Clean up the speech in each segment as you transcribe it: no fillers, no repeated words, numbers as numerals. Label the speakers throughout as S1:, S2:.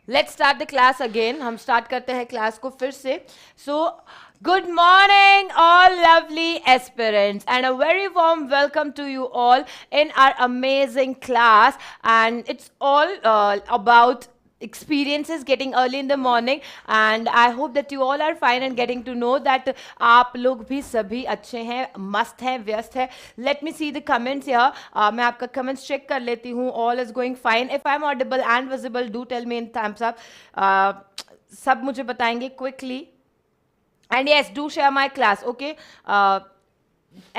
S1: Let's start the class again. हम start करते हैं क्लास को फिर से. सो good morning all lovely aspirants and a very warm welcome to you all in our amazing class, and it's all about experiences getting early in the morning, and I hope that you all are fine and getting to know that आप लोग भी सभी अच्छे हैं, मस्त हैं, व्यस्त हैं. Let me see the comments here. मैं आपका comments check कर लेती हूँ. All is going fine. If I'm audible and visible, do tell me in thumbs up. सब मुझे बताएंगे quickly. And yes, do share my class. Okay.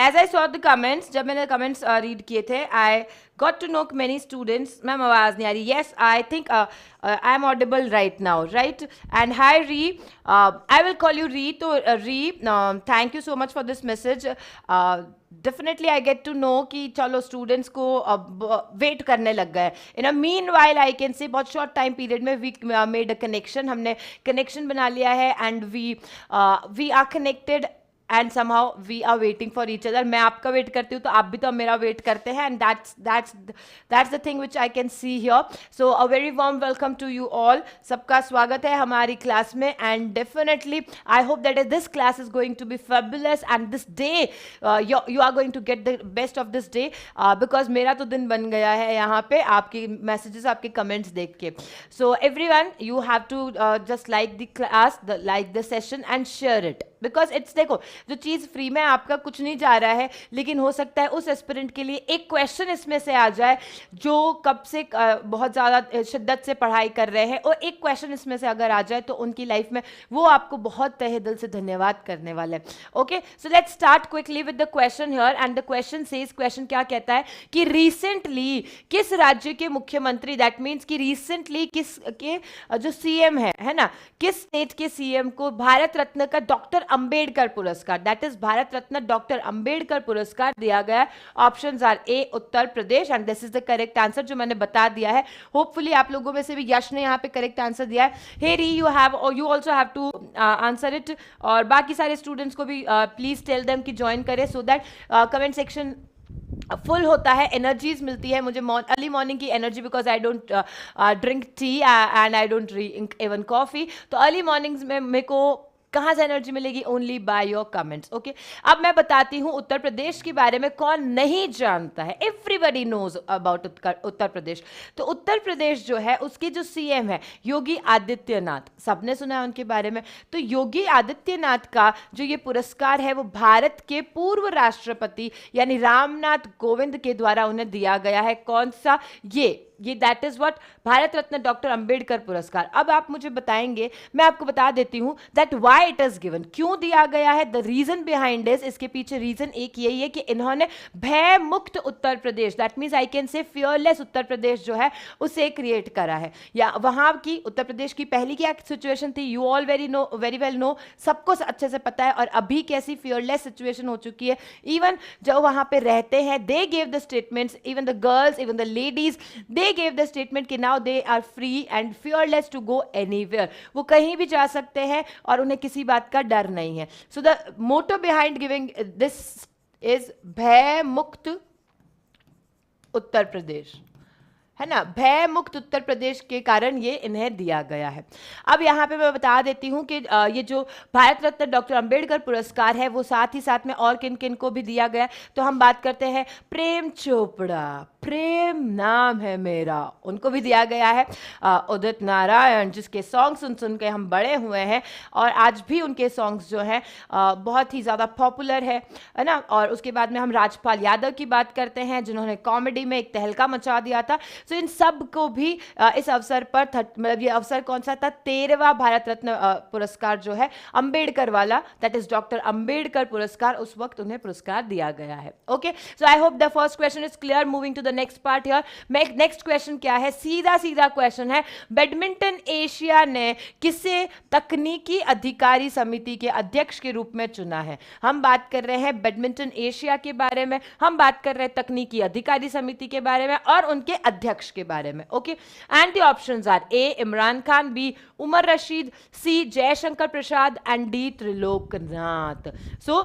S1: As I saw the comments, जब मैंने comments read किए थे, I got to know many students. Ma'am आवाज़ नहीं आ रही. Yes, I think I am audible right now, right? And hi Ree, I will call you Ree. तो Ree, thank you so much for this message. Definitely I get to know कि चलो students को wait करने लग गए. In a meanwhile, I can say बहुत short time period में we made a connection. हमने connection बना लिया है and we are connected. And somehow we are waiting for each other. मैं आपका वेट करती हूँ तो आप भी तो मेरा वेट करते हैं, and that's the thing which I can see here. So a very warm welcome to you all. सबका स्वागत है हमारी क्लास में, and definitely I hope that this class is going to be fabulous, and this day you are going to get the best of this day because मेरा तो दिन बन गया है यहाँ पे आपकी messages, आपके comments देख के. So everyone, you have to just like the class, like the session and share it. Because it's, देखो जो चीज़ फ्री में आपका कुछ नहीं जा रहा है, लेकिन हो सकता है उस एस्पिरेंट के लिए एक क्वेश्चन इसमें से आ जाए जो कब से बहुत ज़्यादा शिद्दत से पढ़ाई कर रहे हैं, और एक क्वेश्चन इसमें से अगर आ जाए तो उनकी लाइफ में वो आपको बहुत तहे दिल से धन्यवाद करने वाले हैं. Okay, so let's start quickly with the question here. And the question says, question क्या कहता है कि रिसेंटली किस राज्य के मुख्यमंत्री, दैट मीन्स कि रिसेंटली किस के जो सीएम है ना, किस स्टेट के सीएम को भारत रत्न का डॉक्टर अंबेडकर पुरस्कार, that is Bharat Ratna doctor Ambedkar पुरस्कार दिया गया है. Options are A Uttar Pradesh, and this is the correct answer जो मैंने बता दिया है. होपफुली आप लोगों में से भी यश ने यहाँ पे करेक्ट आंसर दिया है. हे री, you also have to answer it, और बाकी सारे स्टूडेंट्स को भी प्लीज टेल देम कि ज्वाइन करें so that comment section full होता है, एनर्जीज मिलती है मुझे अर्ली मॉर्निंग की energy, because I don't drink tea and I don't drink even coffee. तो अर्ली मॉर्निंग्स में मेरे को कहाँ से एनर्जी मिलेगी? Only by your comments. Okay, अब मैं बताती हूँ उत्तर प्रदेश के बारे में कौन नहीं जानता है. Everybody knows about Uttar Pradesh. तो उत्तर प्रदेश जो है उसके जो सीएम है योगी आदित्यनाथ, सबने सुना है उनके बारे में. तो योगी आदित्यनाथ का जो ये पुरस्कार है वो भारत के पूर्व राष्ट्रपति यानी रामनाथ कोविंद के द्वारा उन्हें दिया गया है. कौन सा? ये that is what, Bharat Ratna doctor Ambedkar पुरस्कार. अब आप मुझे बताएंगे, मैं आपको बता देती हूं that why it is given, क्यों दिया गया है. द रीजन बिहाइंड इज, इसके पीछे रीजन एक यही है कि इन्होंने भय मुक्त Uttar Pradesh, that means I can say fearless Uttar Pradesh जो है उसे क्रिएट करा है. या वहां की उत्तर प्रदेश की पहली क्या सिचुएशन थी, you all very well know, सबको अच्छे से पता है. और अभी कैसी फियरलेस सिचुएशन हो चुकी है. इवन जो वहां पे रहते हैं, they gave the statements, even the girls, even the ladies, they gave the statement कि now they are free and fearless to go anywhere. वो कहीं भी जा सकते हैं और उन्हें किसी बात का डर नहीं है. So the motto behind giving this is भय मुक्त उत्तर प्रदेश, है ना. भय मुक्त उत्तर प्रदेश के कारण ये इन्हें दिया गया है. अब यहाँ पे मैं बता देती हूँ कि ये जो भारत रत्न डॉक्टर अंबेडकर पुरस्कार है वो साथ ही साथ में और किन किन को भी दिया गया. तो हम बात करते हैं प्रेम चोपड़ा, प्रेम नाम है मेरा, उनको भी दिया गया है. उदित नारायण, जिसके सॉन्ग सुन सुन के हम बड़े हुए हैं और आज भी उनके सॉन्ग्स जो हैं बहुत ही ज़्यादा पॉपुलर है ना. और उसके बाद में हम राजपाल यादव की बात करते हैं जिन्होंने कॉमेडी में एक तहलका मचा दिया था. तो इन सब को भी इस अवसर पर मतलब ये अवसर कौन सा था, 13वां भारत रत्न पुरस्कार जो है अंबेडकर वाला, दैट इज डॉक्टर अंबेडकर पुरस्कार, उस वक्त उन्हें पुरस्कार दिया गया है. Okay, so I hope the first question is clear. Moving to the next part here. Next question क्या है, सीधा सीधा क्वेश्चन है, बैडमिंटन एशिया ने किसे तकनीकी अधिकारी समिति के अध्यक्ष के रूप में चुना है. हम बात कर रहे हैं बैडमिंटन एशिया के बारे में, हम बात कर रहे हैं तकनीकी अधिकारी समिति के बारे में और उनके अध्यक्ष के बारे में. Okay, and the options are A Imran Khan, B Umar Rashid, C Jaishankar Prasad and D Triloknath. So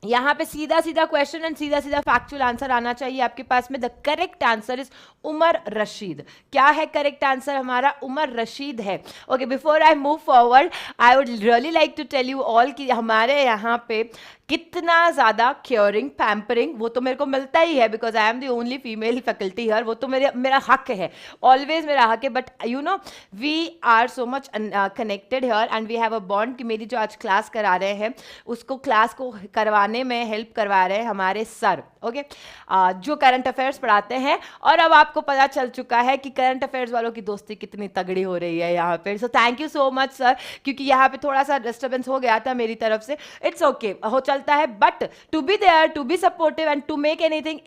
S1: यहाँ पे सीधा सीधा क्वेश्चन एंड सीधा सीधा फैक्चुअल आंसर आना चाहिए आपके पास में. The correct answer is Umar Rashid. क्या है करेक्ट आंसर हमारा? उमर रशीद है. Okay, before I move forward I would really like to tell you all कि हमारे यहाँ पे कितना ज़्यादा क्योरिंग पैम्परिंग वो तो मेरे को मिलता ही है, because I am the only female faculty here. वो तो मेरा हक है, ऑलवेज मेरा हक है. But you know we are so much connected here and we have a bond कि मेरी जो आज क्लास करा रहे हैं उसको क्लास को करवाने में हेल्प करवा रहे हैं हमारे सर. ओके, जो करंट अफेयर्स पढ़ाते हैं. और अब आपको पता चल चुका है कि करंट अफेयर्स वालों की दोस्ती कितनी तगड़ी हो रही है यहाँ पे. So thank you so much sir, क्योंकि यहाँ पे थोड़ा सा डिस्टर्बेंस हो गया था मेरी तरफ से. इट्स ओके, हो चलता है. But to be there, to be supportive and to make anything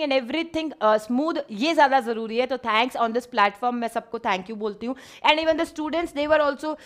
S1: and everything smooth, ये ज्यादा जरूरी है. तो थैंक्स ऑन दिस प्लेटफॉर्म, मैं सबको थैंक यू बोलती हूँ. And even the students, they were also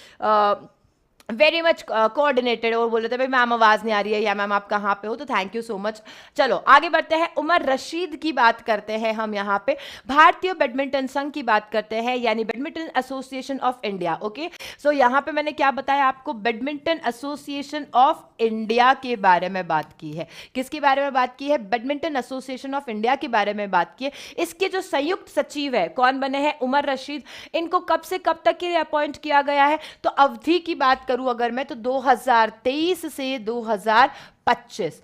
S1: very much coordinated और बोल रहे थे भाई मैम आवाज नहीं आ रही है या मैम आप कहाँ पे हो. तो थैंक यू सो मच. चलो आगे बढ़ते हैं. उमर रशीद की बात करते हैं हम यहाँ पे. भारतीय बैडमिंटन संघ की बात करते हैं, यानी badminton association of India. Okay, so यहाँ पे मैंने क्या बताया आपको? बैडमिंटन एसोसिएशन ऑफ इंडिया के बारे में बात की है. किसके बारे में बात की है? बैडमिंटन एसोसिएशन ऑफ इंडिया के बारे में बात की है. इसके जो संयुक्त सचिव है कौन बने हैं? उमर रशीद. इनको कब से कब तक के लिए अपॉइंट किया गया है? तो अवधि की बात करूं अगर मैं, तो 2023 से 2025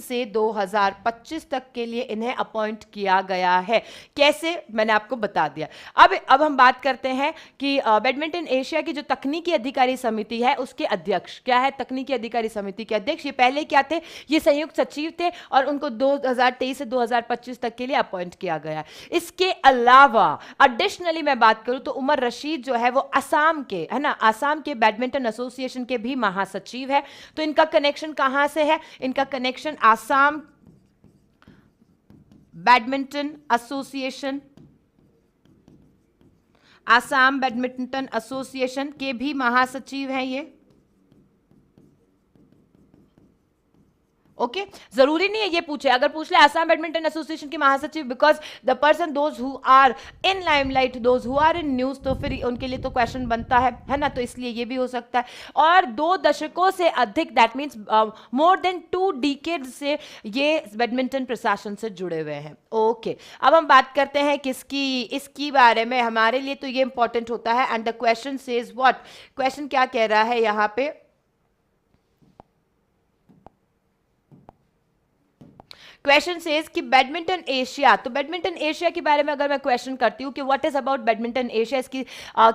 S1: से 2025 तक के लिए इन्हें अपॉइंट किया गया है. कैसे? मैंने आपको बता दिया. अब हम बात करते हैं कि बैडमिंटन एशिया की जो तकनीकी अधिकारी समिति है उसके अध्यक्ष क्या है? तकनीकी अधिकारी समिति के अध्यक्ष. ये पहले क्या थे? ये संयुक्त सचिव थे और उनको 2023 से 2025 तक के लिए अपॉइंट किया गया है. इसके अलावा एडिशनली मैं बात करूं तो उमर रशीद जो है वो असम के, है ना, असम के बैडमिंटन एसोसिएशन के भी महासचिव है. तो इनका कनेक्शन कहां से है? इनका connection Assam badminton association, Assam badminton association के भी महासचिव हैं ये. ओके, जरूरी नहीं है ये पूछे. अगर पूछ ले आसाम बैडमिंटन एसोसिएशन के महासचिव, because the person those who are in limelight, those who are in news, तो फिर उनके लिए तो क्वेश्चन बनता है ना. तो इसलिए ये भी हो सकता है. और 2 दशकों से अधिक, that means more than 2 decade से ये बैडमिंटन प्रशासन से जुड़े हुए हैं. ओके, अब हम बात करते हैं किसकी? इसकी बारे में. हमारे लिए तो ये इंपॉर्टेंट होता है. And the question says what? Question क्या कह रहा है यहाँ पे? क्वेश्चन सेज कि बैडमिंटन एशिया, तो बैडमिंटन एशिया के बारे में अगर मैं क्वेश्चन करती हूँ कि what is about badminton Asia, इसकी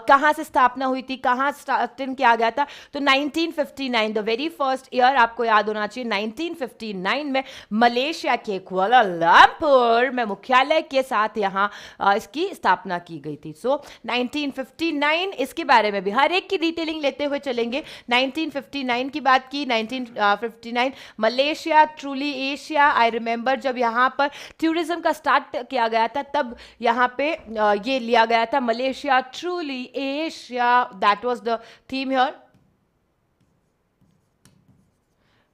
S1: कहाँ से स्थापना हुई थी, कहाँ स्टार्टिंग किया गया था? तो 1959, द वेरी फर्स्ट ईयर आपको याद होना चाहिए. 1959 में मलेशिया के कुआलालंपुर में मुख्यालय के साथ यहाँ इसकी स्थापना की गई थी. सो 1959, इसके बारे में भी हर एक की डिटेलिंग लेते हुए चलेंगे. 1959 की बात की. 1959 Malaysia truly Asia. I remember जब यहाँ पर टूरिज्म का स्टार्ट किया गया था तब यहाँ पे ये लिया गया था Malaysia truly Asia. That was the theme here.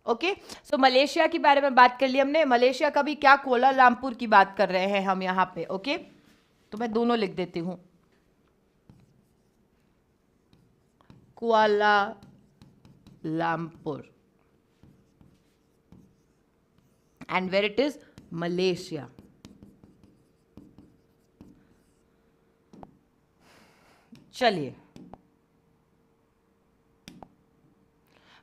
S1: Okay, so Malaysia के बारे में बात कर ली हमने. मलेशिया का भी क्या? कुआलालंपुर की बात कर रहे हैं हम यहाँ पे. ओके, तो मैं दोनों लिख देती हूं. Kuala Lumpur and where it is? Malaysia. चलिए,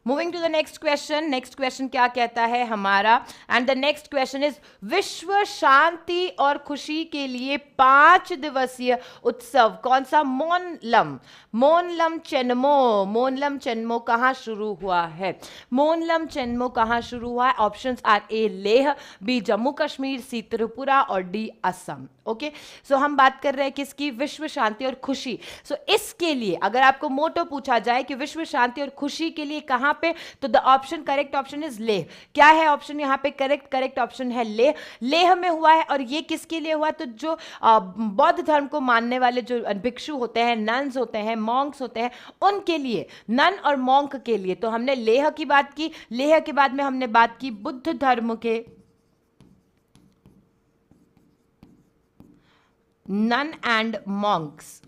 S1: moving to the next question. Next question क्या कहता है हमारा? And the next question is विश्व शांति और खुशी के लिए 5 दिवसीय उत्सव कौन सा? मोनलम. मोनलम चेन्मो. मोनलम चेन्मो कहाँ शुरू हुआ है? मोनलम चेन्मो कहाँ शुरू हुआ है? Options are A Leh, B Jammu Kashmir, C Tripura और डी असम. ओके, सो हम बात कर रहे हैं किसकी? विश्व शांति और खुशी. सो इसके लिए अगर आपको मोटो पूछा जाए कि विश्व शांति और खुशी के लिए कहां पे, तो the option, correct option is Leh. क्या है ऑप्शन यहाँ पे? करेक्ट ऑप्शन है लेह. लेह में हुआ है. और ये किसके लिए हुआ? तो जो बौद्ध धर्म को मानने वाले जो भिक्षु होते हैं, नन्स होते हैं, मॉन्क्स होते हैं, उनके लिए, नन और मॉन्क के लिए. तो हमने लेह की बात की. लेह के बाद में हमने बात की बुद्ध धर्म के, नन एंड मॉन्क्स,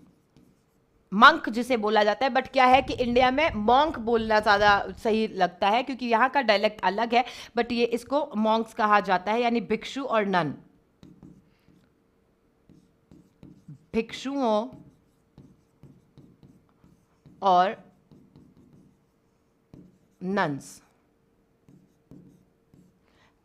S1: मंक जिसे बोला जाता है, बट क्या है कि इंडिया में मॉन्क बोलना ज़्यादा सही लगता है क्योंकि यहाँ का डायलेक्ट अलग है, बट ये इसको मॉन्क्स कहा जाता है, यानी भिक्षु और नन, भिक्षुओं और नन्स,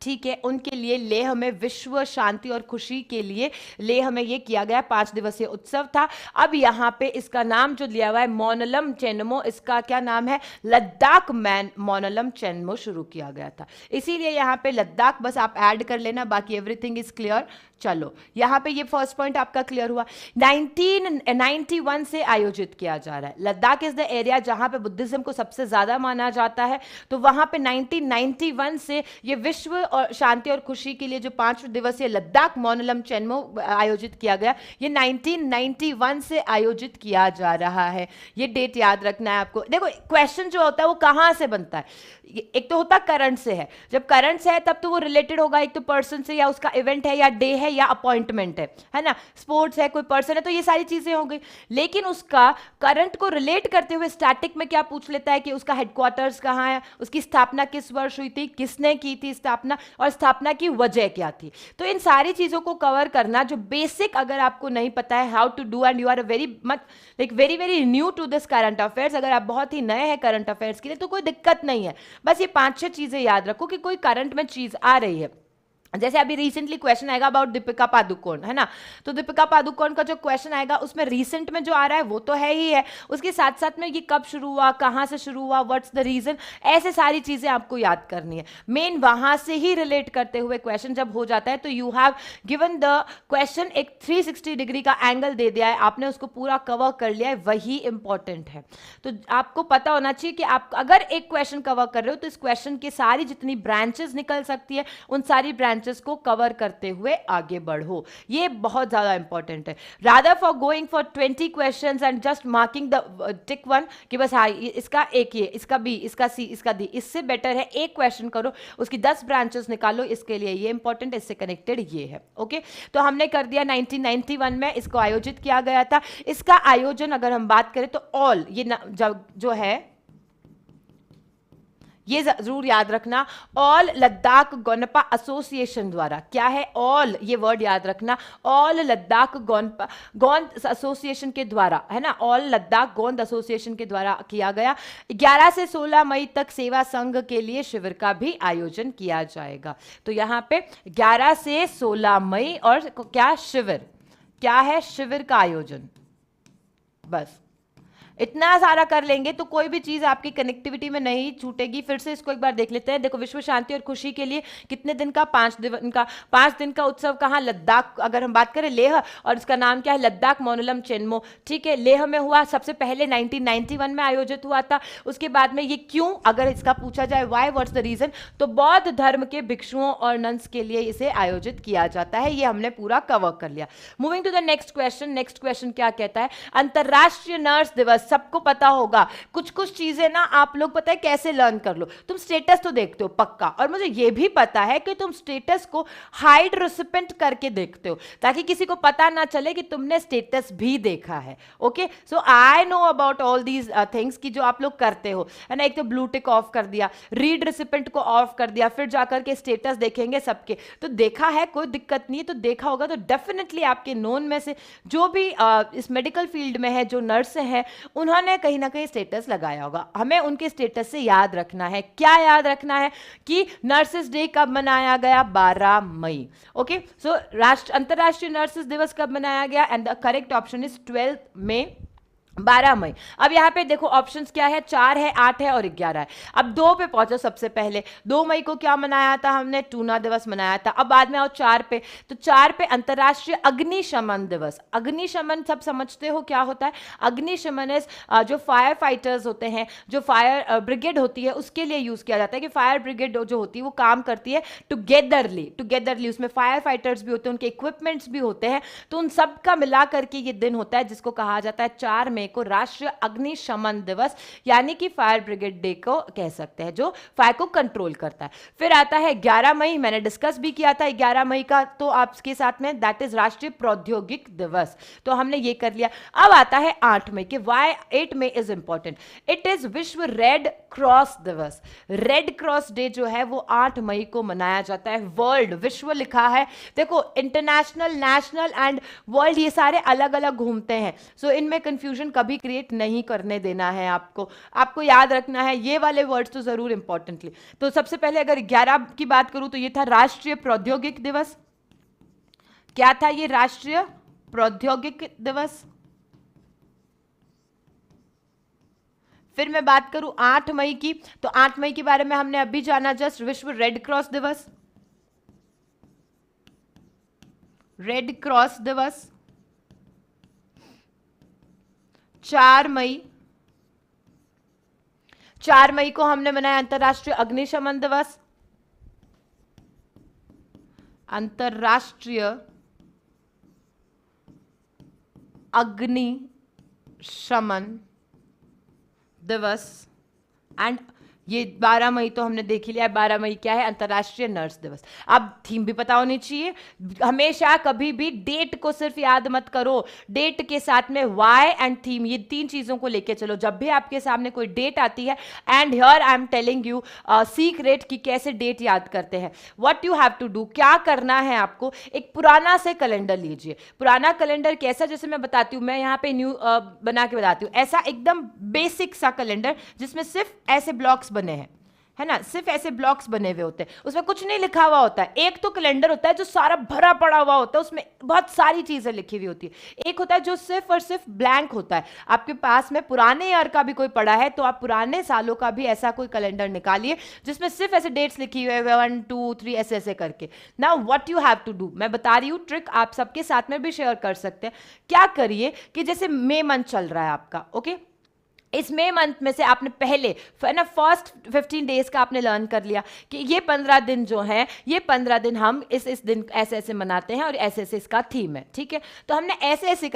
S1: ठीक है, उनके लिए लेह में विश्व शांति और खुशी के लिए लेह में ये किया गया 5 दिवसीय उत्सव था। अब यहाँ पे इसका नाम जो लिया हुआ है मोनलम चेनमो, इसका क्या नाम है, लद्दाख मैन मोनलम चेनमो शुरू किया गया था, इसीलिए यहाँ पे लद्दाख बस आप ऐड कर लेना, बाकी एवरीथिंग इज क्लियर। चलो यहाँ पे ये फर्स्ट पॉइंट आपका क्लियर हुआ। 1991 से आयोजित किया जा रहा है। लद्दाख इज द एरिया जहाँ पे बुद्धिज्म को सबसे ज्यादा माना जाता है, तो वहाँ पे 1991 से ये विश्व और शांति और खुशी के लिए जो 5 दिवसीय लद्दाख मोनलम चेनमो आयोजित किया गया, ये 1991 से आयोजित किया जा रहा है। ये डेट याद रखना है आपको। देखो क्वेश्चन जो होता है वो कहाँ से बनता है, एक तो होता करंट से है, जब करंट से है तब तो वो रिलेटेड होगा एक तो पर्सन से, या उसका इवेंट है या डे है या अपॉइंटमेंट है ना, स्पोर्ट्स है, कोई पर्सन है, तो ये सारी चीजें हो गई। लेकिन उसका करंट को रिलेट करते हुए स्टैटिक में क्या पूछ लेता है कि उसका हेडक्वार्टर्स कहाँ है, उसकी स्थापना किस वर्ष हुई थी, किसने की थी स्थापना, और स्थापना की वजह क्या थी। तो इन सारी चीजों को कवर करना जो बेसिक अगर आपको नहीं पता है how to do, and you are very much like very very new to this current affairs, अगर आप बहुत ही नए हैं करंट अफेयर्स के लिए तो कोई दिक्कत नहीं है, बस ये 5-6 चीजें याद रखो कि कोई करंट में चीज आ रही है। जैसे अभी रिसेंटली क्वेश्चन आएगा अबाउट दीपिका पादुकोण, है ना, तो दीपिका पादुकोण का जो क्वेश्चन आएगा उसमें रिसेंट में जो आ रहा है वो तो है ही है, उसके साथ साथ में ये कब शुरू हुआ, कहाँ से शुरू हुआ, व्हाट्स द रीजन, ऐसे सारी चीजें आपको याद करनी है। मेन वहां से ही रिलेट करते हुए क्वेश्चन जब हो जाता है तो you have given the question एक 360 डिग्री का एंगल दे दिया है, आपने उसको पूरा कवर कर लिया है, वही इंपॉर्टेंट है। तो आपको पता होना चाहिए कि आप अगर एक क्वेश्चन कवर कर रहे हो तो इस क्वेश्चन की सारी जितनी ब्रांचेस निकल सकती है उन सारी ब्रांचेस को कवर करते हुए आगे बढ़ो, ये बहुत ज्यादा इंपॉर्टेंट है। Rather for going for 20 questions and just marking the tick one कि बस हाँ इसका एक ये, इसका बी, इसका सी, इसका डी, इससे बेटर है एक क्वेश्चन करो, उसकी 10 ब्रांचेस निकालो, इसके लिए ये इंपॉर्टेंट, इससे कनेक्टेड ये है। ओके, तो हमने कर दिया 1991 में इसको आयोजित किया गया था। इसका आयोजन अगर हम बात करें तो ऑल ये जो है ये जरूर याद रखना, ऑल लद्दाख गोनपा एसोसिएशन द्वारा, क्या है ऑल, ये वर्ड याद रखना, ऑल लद्दाख गोंद एसोसिएशन के द्वारा, है ना, ऑल लद्दाख गोंद एसोसिएशन के द्वारा किया गया। 11 से 16 मई तक सेवा संघ के लिए शिविर का भी आयोजन किया जाएगा। तो यहाँ पे 11 से 16 मई और क्या शिविर, क्या है शिविर का आयोजन, बस इतना सारा कर लेंगे तो कोई भी चीज आपकी कनेक्टिविटी में नहीं छूटेगी। फिर से इसको एक बार देख लेते हैं। देखो विश्व शांति और खुशी के लिए कितने दिन का, 5 दिन का उत्सव कहाँ, लद्दाख, अगर हम बात करें लेह, और इसका नाम क्या है, लद्दाख मोनलम चेनमो, ठीक है, लेह में हुआ, सबसे पहले 1991 में आयोजित हुआ था। उसके बाद में ये क्यों, अगर इसका पूछा जाए वाई, व्हाट्स द रीजन, तो बौद्ध धर्म के भिक्षुओं और नन्स के लिए इसे आयोजित किया जाता है। ये हमने पूरा कवर कर लिया। Moving to the next question. Next question क्या कहता है, अंतरराष्ट्रीय नर्स दिवस, सबको पता होगा। कुछ कुछ चीजें ना आप लोग पता है कैसे लर्न कर लो, तुम स्टेटस तो देखते हो पक्का, और मुझे ये भी पता है कि तुम स्टेटस को हाइड रेसिपेंट करके देखते हो ताकि किसी को पता ना चले कि तुमने स्टेटस भी देखा है। Okay, so I know about all these things कि जो आप लोग करते हो, है ना, एक तो ब्लू टिक ऑफ कर दिया, रीड रेसिपेंट को ऑफ कर दिया, फिर जाकर के स्टेटस देखेंगे सबके, तो देखा है, कोई दिक्कत नहीं है, तो देखा होगा तो डेफिनेटली आपके नोन में से जो भी इस मेडिकल फील्ड में है, जो नर्स हैं, उन्होंने कहीं ना कहीं स्टेटस लगाया होगा। हमें उनके स्टेटस से याद रखना है, क्या याद रखना है कि नर्सेस डे कब मनाया गया, 12 मई। ओके, सो अंतरराष्ट्रीय नर्सेस दिवस कब मनाया गया, and the correct option is 12 मई, 12 मई। अब यहाँ पे देखो ऑप्शंस क्या है, 4 है, 8 है और 11 है। अब 2 पे पहुंचो। सबसे पहले 2 मई को क्या मनाया था हमने, टूना दिवस मनाया था। अब बाद में आओ 4 पे, तो 4 पे अंतरराष्ट्रीय अग्निशमन दिवस। अग्निशमन सब समझते हो क्या होता है, अग्निशमन इज जो फायर फाइटर्स होते हैं, जो फायर ब्रिगेड होती है, उसके लिए यूज किया जाता है कि फायर ब्रिगेड जो होती है वो काम करती है टुगेदरली, उसमें फायर फाइटर्स भी होते हैं, उनके इक्विपमेंट्स भी होते हैं, तो उन सब का मिला करके ये दिन होता है जिसको कहा जाता है 4 मई मई को राष्ट्रीय अग्निशमन दिवस यानी कि फायर ब्रिगेड डे को कह सकते हैं, जो फायर को कंट्रोल करता है। फिर आता है 11 मई, मैंने डिस्कस भी किया था 11 मई का, तो आपके साथ में दैट इज राष्ट्रीय प्रौद्योगिक दिवस, तो हमने ये कर लिया। अब आता है 8 मई के, why 8 May is important, it is विश्व रेड क्रॉस दिवस। रेड क्रॉस डे जो है वो 8 मई को मनाया जाता है। वर्ल्ड, विश्व लिखा है, देखो इंटरनेशनल, नेशनल एंड वर्ल्ड ये सारे अलग अलग घूमते हैं, सो इनमें कंफ्यूजन कभी क्रिएट नहीं करने देना है आपको याद रखना है ये वाले वर्ड्स तो जरूर इंपॉर्टेंटली। तो सबसे पहले अगर 11 की बात करूं तो ये था राष्ट्रीय प्रौद्योगिक दिवस। क्या था ये? राष्ट्रीय प्रौद्योगिक दिवस। फिर मैं बात करूं 8 मई की, तो 8 मई के बारे में हमने अभी जाना जस्ट, विश्व रेड क्रॉस दिवस। रेड क्रॉस दिवस 4 मई, 4 मई को हमने मनाया अंतरराष्ट्रीय अग्निशमन दिवस। अंतरराष्ट्रीय अग्निशमन दिवस। एंड ये 12 मई तो हमने देख ही लिया, 12 मई क्या है? अंतरराष्ट्रीय नर्स दिवस। अब थीम भी पता होनी चाहिए, हमेशा कभी भी डेट को सिर्फ याद मत करो, डेट के साथ में वाई एंड थीम, ये 3 चीजों को लेके चलो जब भी आपके सामने कोई डेट आती है। And here I am telling you secret कि कैसे डेट याद करते हैं। What you have to do, क्या करना है आपको, एक पुराना से कैलेंडर लीजिए। पुराना कैलेंडर कैसा, जैसे मैं बताती हूँ, मैं यहाँ पे न्यू बना के बताती हूँ, ऐसा एकदम बेसिक सा कैलेंडर जिसमें सिर्फ ऐसे ब्लॉक्स बने हैं, है ना, सिर्फ ऐसे ब्लॉक्स बने हुए होते हैं, उसमें कुछ नहीं लिखा हुआ होता है। एक तो कैलेंडर होता है जो सारा भरा पड़ा हुआ होता है, उसमें बहुत सारी चीजें लिखी हुई होती है। एक होता है जो सिर्फ और सिर्फ ब्लैंक होता है। आपके पास में पुराने ईयर का भी कोई पड़ा है तो आप पुराने सालों का भी ऐसा कोई कैलेंडर निकालिए जिसमें सिर्फ ऐसे डेट्स लिखी हुई है 1 2 3 ऐसे ऐसे करके। Now what you have to do, मैं बता रही हूँ ट्रिक, आप सबके साथ में भी शेयर कर सकते हैं। क्या करिए कि जैसे मई मंथ चल रहा है आपका, ओके, इस मई मंथ में से आपने पहले ना फर्स्ट 15 डेज का आपने लर्न कर लिया कि ये 15 दिन जो हैं, ये 15 दिन हम इस दिन ऐसे ऐसे मनाते हैं और ऐसे ऐसे इसका थीम है, ठीक है। तो हमने ऐसे ऐसे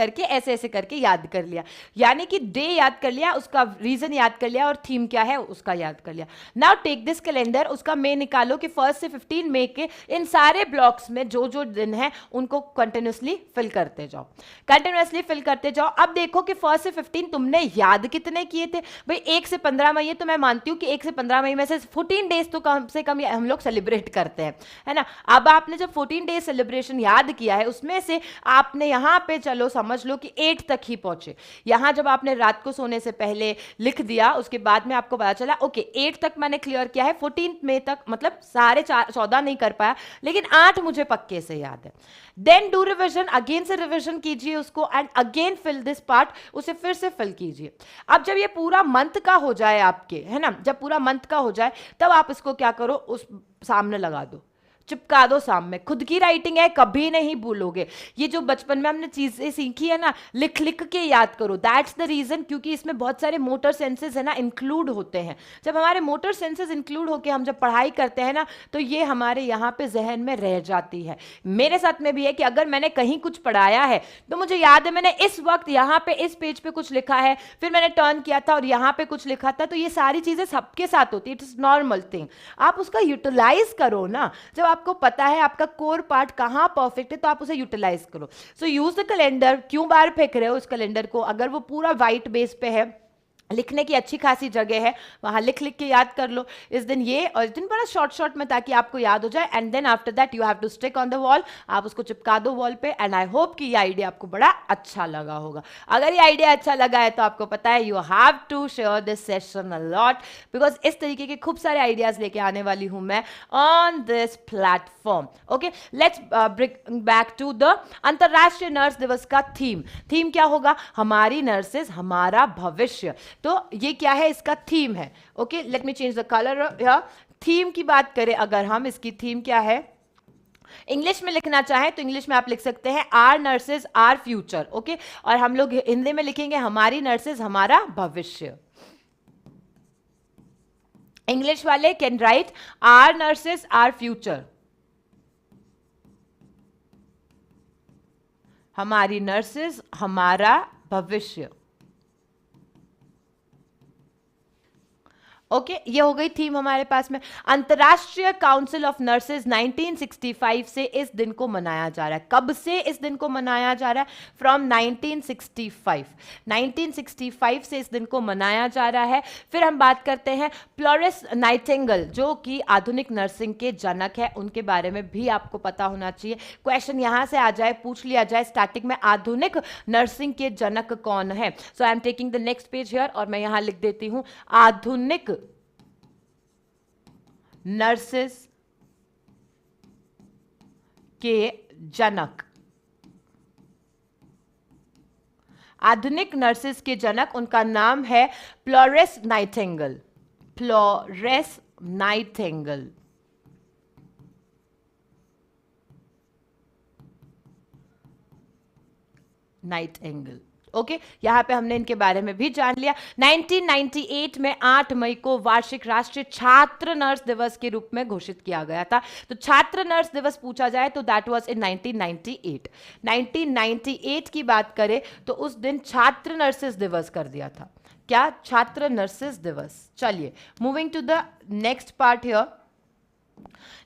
S1: करके याद कर लिया, यानी कि डे याद कर लिया, उसका रीजन याद कर लिया और थीम क्या है उसका याद कर लिया। नाउ टेक दिस कैलेंडर, उसका मई निकालो कि 1 से 15 मई के इन सारे ब्लॉक्स में जो जो दिन है उनको कंटिन्यूसली फिल करते जाओ, कंटिन्यूसली फिल करते जाओ। अब देखो कि 1 से 15 तुमने याद कितने किए थे भाई। 1 से 15 मई है तो मैं मानती हूं कि 1 से 15 मई में से 14 डेज तो कम से कम हम लोग सेलिब्रेट करते हैं, है ना। अब आपने जब 14 डेज सेलिब्रेशन याद किया है, उसमें से आपने यहां पे चलो समझ लो कि 8 तक ही पहुंचे। यहां जब आपने रात को सोने से पहले लिख दिया, उसके बाद में आपको पता चला ओके 8 तक मैंने क्लियर किया है, 14 मई तक मतलब सारे 14 नहीं कर पाया, लेकिन 8 मुझे पक्के से याद है। देन डू रिविजन, अगेन से रिविजन कीजिए उसको and again fill this part, उसे फिर से फिल कीजिए। अब जब ये पूरा मंथ का हो जाए आपके, है ना, जब पूरा मंथ का हो जाए तब आप इसको क्या करो, उस सामने लगा दो, चिपका दो सामने। खुद की राइटिंग है, कभी नहीं भूलोगे। ये जो बचपन में हमने चीजें सीखी है ना, लिख लिख के याद करो, दैट्स द रीजन, क्योंकि इसमें बहुत सारे मोटर सेंसेस है ना इंक्लूड होते हैं। जब हमारे मोटर सेंसेस इंक्लूड होके हम जब पढ़ाई करते हैं ना, तो ये हमारे यहाँ पे जहन में रह जाती है। मेरे साथ में भी है कि अगर मैंने कहीं कुछ पढ़ाया है तो मुझे याद है मैंने इस वक्त यहाँ पे इस पेज पे कुछ लिखा है, फिर मैंने टर्न किया था और यहाँ पे कुछ लिखा था, तो ये सारी चीजें सबके साथ होती है, इट इज नॉर्मल थिंग। आप उसका यूटिलाइज करो ना, जब आपको पता है आपका कोर पार्ट कहां परफेक्ट है तो आप उसे यूटिलाइज करो। सो यूज द कैलेंडर। क्यों बार फेंक रहे हो उस कैलेंडर को? अगर वो पूरा व्हाइट बेस पे है, लिखने की अच्छी खासी जगह है, वहां लिख लिख के याद कर लो। इस दिन ये और इस दिन बड़ा शॉर्ट शॉर्ट में, ताकि आपको याद हो जाए। And then after that you have to stick on the wall, आप उसको चिपका दो वॉल पे। एंड आई होप कि ये आइडिया आपको बड़ा अच्छा लगा होगा। अगर ये आइडिया अच्छा लगा है तो आपको पता है you have to share this session a lot, because इस तरीके के खूब सारे आइडियाज लेके आने वाली हूं मैं on this platform. Okay, let's bring back to the अंतरराष्ट्रीय नर्स दिवस का थीम। थीम क्या होगा? हमारी नर्सेज हमारा भविष्य। तो ये क्या है? इसका थीम है। Okay, let me change the colour. Theme की बात करें अगर हम, इसकी थीम क्या है? इंग्लिश में लिखना चाहें तो इंग्लिश में आप लिख सकते हैं our nurses our future. Okay, और हम लोग हिंदी में लिखेंगे हमारी नर्सेज हमारा भविष्य। इंग्लिश वाले can write our nurses our future, हमारी नर्सेज हमारा भविष्य। ओके ये हो गई थीम हमारे पास में। अंतर्राष्ट्रीय काउंसिल ऑफ नर्सेज 1965 से इस दिन को मनाया जा रहा है। कब से इस दिन को मनाया जा रहा है? फ्रॉम 1965 से इस दिन को मनाया जा रहा है। फिर हम बात करते हैं फ्लोरेंस नाइटिंगेल, जो कि आधुनिक नर्सिंग के जनक है, उनके बारे में भी आपको पता होना चाहिए। क्वेश्चन यहां से आ जाए, पूछ लिया जाए स्टार्टिंग में, आधुनिक नर्सिंग के जनक कौन है? So I am taking the next page here और मैं यहां लिख देती हूं आधुनिक नर्सेस के जनक। आधुनिक नर्सेस के जनक, उनका नाम है Florence Nightingale. Florence Nightingale. Nightingale. Okay यहां पे हमने इनके बारे में भी जान लिया। 1998 में 8 मई को वार्षिक राष्ट्रीय छात्र नर्स दिवस के रूप में घोषित किया गया था। तो छात्र नर्स दिवस पूछा जाए तो दैट वाज इन 1998। 1998 की बात करें तो उस दिन छात्र नर्सेस दिवस कर दिया था। क्या? छात्र नर्सेस दिवस। चलिए moving to the next part here.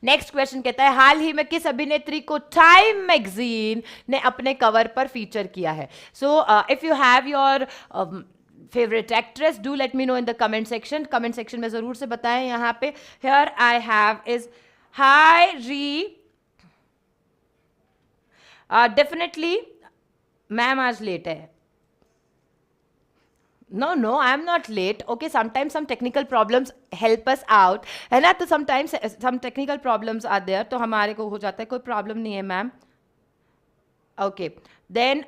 S1: Next question कहता है हाल ही में किस अभिनेत्री को टाइम मैगजीन ने अपने कवर पर फीचर किया है? So if you have your favourite actress do let me know in the comment section. Comment section में जरूर से बताएं। यहां पे here I have is hi री। डेफिनेटली मैम आज लेट है। No, I am not late. Okay, sometimes some technical problems help us out, है ना? तो sometimes some technical problems are there, तो हमारे को हो जाता है, कोई problem नहीं है ma'am. Okay, then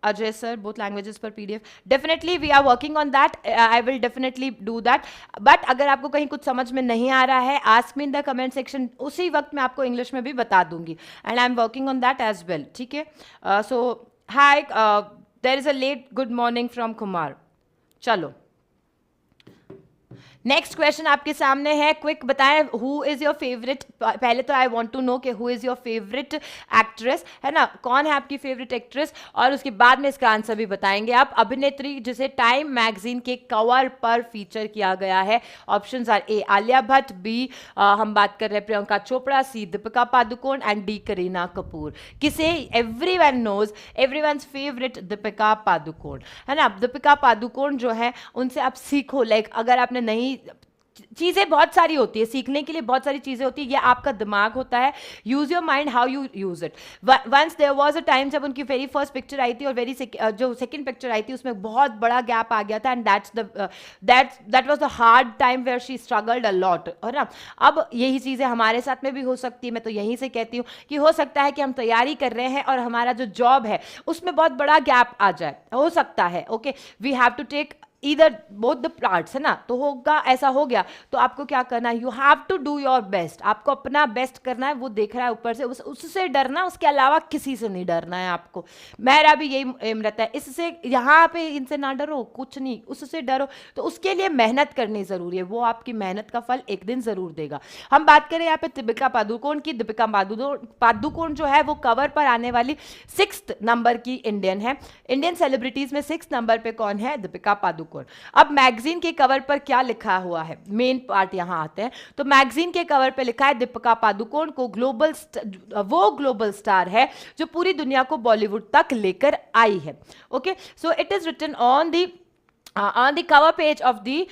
S1: Ajay sir, both languages पर PDF. Definitely we are working on that. I will definitely do that. But अगर आपको कहीं कुछ समझ में नहीं आ रहा है, ask me in the comment section. उसी वक्त मैं आपको इंग्लिश में भी बता दूंगी. And I am working on that as well. ठीक है? So hi, there is a late good morning from Kumar. चलो नेक्स्ट क्वेश्चन आपके सामने है। क्विक बताएं हु इज योर फेवरेट। पहले तो आई वांट टू नो कि who is your favourite actress, है ना? कौन है आपकी फेवरेट एक्ट्रेस? और उसके बाद में इसका आंसर भी बताएंगे आप। अभिनेत्री जिसे टाइम मैगजीन के कवर पर फीचर किया गया है। Options are A Alia Bhatt, B हम बात कर रहे हैं Priyanka Chopra, C Deepika Padukone and D Kareena Kapoor. किसे? Everyone knows, everyone's favourite Deepika Padukone, है ना? दीपिका पादुकोण जो है उनसे आप सीखो। लाइक अगर आपने नहीं, चीज़ें बहुत सारी होती है सीखने के लिए, बहुत सारी चीज़ें होती है, ये आपका दिमाग होता है। Use your mind how you use it. Once there was a time जब उनकी वेरी फर्स्ट पिक्चर आई थी और जो सेकंड पिक्चर आई थी उसमें बहुत बड़ा गैप आ गया था and that was the hard time where she struggled a lot, है ना? अब यही चीज़ें हमारे साथ में भी हो सकती है। मैं तो यहीं से कहती हूँ कि हो सकता है कि हम तैयारी कर रहे हैं और हमारा जो जॉब है उसमें बहुत बड़ा गैप आ जाए, हो सकता है। Okay, we have to take इधर बोथ द पार्ट्स, है ना? तो होगा, ऐसा हो गया तो आपको क्या करना है? You have to do your best. आपको अपना बेस्ट करना है। वो देख रहा है ऊपर से, उससे डरना, उसके अलावा किसी से नहीं डरना है आपको। मेरा भी यही एम रहता है, इससे यहाँ पे इनसे ना डरो, कुछ नहीं, उससे डरो। तो उसके लिए मेहनत करनी जरूरी है, वो आपकी मेहनत का फल एक दिन जरूर देगा। हम बात करें यहाँ पे दीपिका पादुकोण की। दीपिका पादुकोण जो है वो कवर पर आने वाली 6th नंबर की इंडियन है। इंडियन सेलिब्रिटीज में 6th नंबर पे कौन है? दीपिका पादुकोण। अब मैगजीन के कवर पर क्या लिखा हुआ है? मेन पार्ट यहां आते हैं। तो मैगजीन के कवर पे लिखा है दीपिका पादुकोण को वो ग्लोबल स्टार है जो पूरी दुनिया को बॉलीवुड तक लेकर आई है। Okay, so it is written on the cover page of the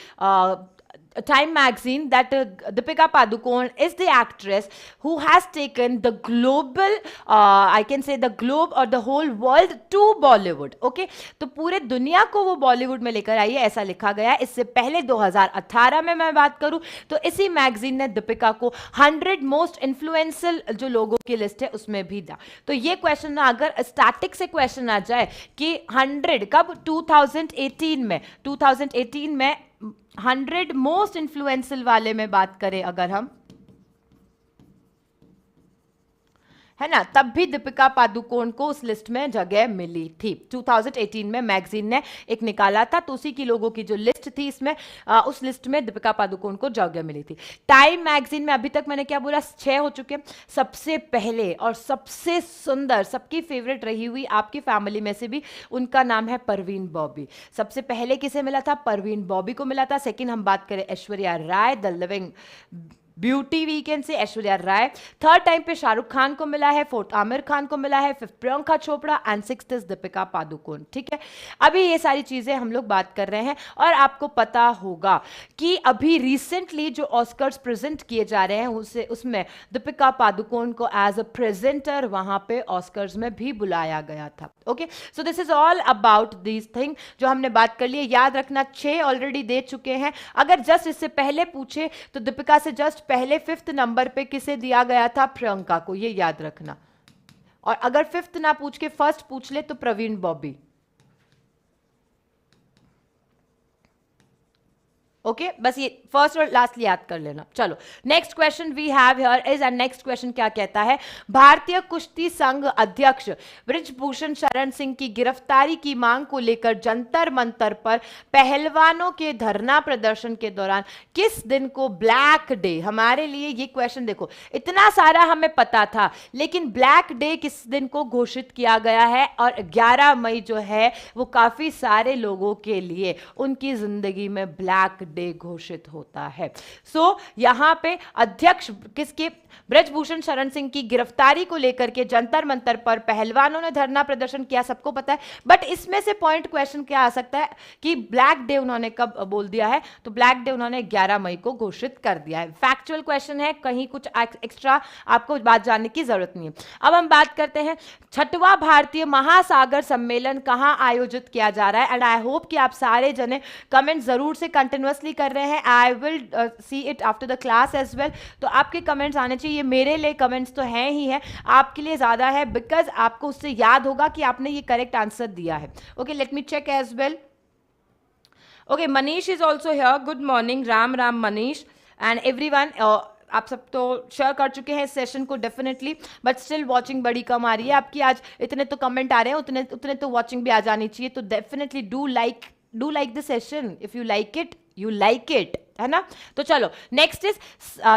S1: Time magazine that Deepika Padukone is the actress who has taken the global, I can say the globe or the whole world to Bollywood. Okay, तो पूरे दुनिया को वो बॉलीवुड में लेकर आई है, ऐसा लिखा गया है। इससे पहले 2018 में मैं बात करूं तो इसी मैगजीन ने दीपिका को 100 मोस्ट इन्फ्लुएंशियल जो लोगों की लिस्ट है उसमें भी दिया। तो ये क्वेश्चन ना अगर स्टैटिक से क्वेश्चन आ जाए कि 100 कब? 2018 में 100 मोस्ट इन्फ्लुएंशियल वाले में बात करें अगर हम, है ना, तब भी दीपिका पादुकोण को उस लिस्ट में जगह मिली थी। 2018 में मैगजीन ने एक निकाला था, तो उसी की लोगों की जो लिस्ट थी इसमें उस लिस्ट में दीपिका पादुकोण को जगह मिली थी। टाइम मैगजीन में अभी तक मैंने क्या बोला, 6 हो चुके। सबसे पहले और सबसे सुंदर, सबकी फेवरेट रही हुई आपकी फैमिली में से भी, उनका नाम है परवीन बॉबी। सबसे पहले किसे मिला था, परवीन बॉबी को मिला था। सेकंड हम बात करें Aishwarya Rai, the living beauty weekend से ऐश्वर्या राय। थर्ड टाइम पे शाहरुख खान को मिला है, फोर्थ आमिर खान को मिला है, fifth Priyanka Chopra and sixth is Deepika Padukone. ठीक है, अभी ये सारी चीजें हम लोग बात कर रहे हैं। और आपको पता होगा कि अभी रिसेंटली जो ऑस्कर्स प्रेजेंट किए जा रहे हैं उसमें दीपिका पादुकोण को एज अ प्रेजेंटर वहां पे ऑस्कर्स में भी बुलाया गया था। Okay, so this is all about this thing जो हमने बात कर ली। याद रखना 6 ऑलरेडी दे चुके हैं। अगर जस्ट इससे पहले पूछे तो दीपिका से जस्ट पहले 5th नंबर पे किसे दिया गया था, प्रियंका को, ये याद रखना। और अगर 5th ना पूछ के 1st पूछ ले तो प्रवीण बॉबी। ओके, बस ये फर्स्ट और लास्ट याद कर लेना। चलो next question we have here is, and next question क्या कहता है, भारतीय कुश्ती संघ अध्यक्ष बृजभूषण शरण सिंह की गिरफ्तारी की मांग को लेकर जंतर मंतर पर पहलवानों के धरना प्रदर्शन के दौरान किस दिन को ब्लैक डे, हमारे लिए ये क्वेश्चन देखो, इतना सारा हमें पता था, लेकिन ब्लैक डे किस दिन को घोषित किया गया है। और 11 मई जो है वो काफी सारे लोगों के लिए उनकी जिंदगी में ब्लैक डे घोषित होता है। सो यहां पे अध्यक्ष किसके, बृजभूषण शरण सिंह की गिरफ्तारी को लेकर के जंतर मंतर पर पहलवानों ने धरना प्रदर्शन किया, सबको पता है। बट इसमें से पॉइंट क्वेश्चन क्या आ सकता है कि ब्लैक डे उन्होंने कब बोल दिया है, तो ब्लैक डे उन्होंने 11 मई को घोषित कर दिया है। फैक्चुअल क्वेश्चन है, कहीं कुछ एक्स्ट्रा आपको बात जानने की जरूरत नहीं है। अब हम बात करते हैं 6वां भारतीय महासागर सम्मेलन कहां आयोजित किया जा रहा है। एंड आई होप कि आप सारे जने कमेंट जरूर से कंटिन्यूअसली कर रहे हैं। I will see it after the class as well. तो आपके कमेंट्स आने चाहिए, मेरे लिए कमेंट्स तो हैं ही है, आपके लिए ज्यादा है, बिकॉज आपको उससे याद होगा कि आपने ये करेक्ट आंसर दिया है। Okay, let me check as well. Okay, Manish is also here, good morning, Ram Ram Manish and everyone. आप सब तो शेयर कर चुके हैं इस सेशन को डेफिनेटली, बट स्टिल वॉचिंग बड़ी कम आ रही है आपकी। आज इतने तो कमेंट आ रहे हैं, उतने तो वॉचिंग भी आ जानी चाहिए। तो definitely do like the session, if you like it you like it, है ना। तो चलो नेक्स्ट इज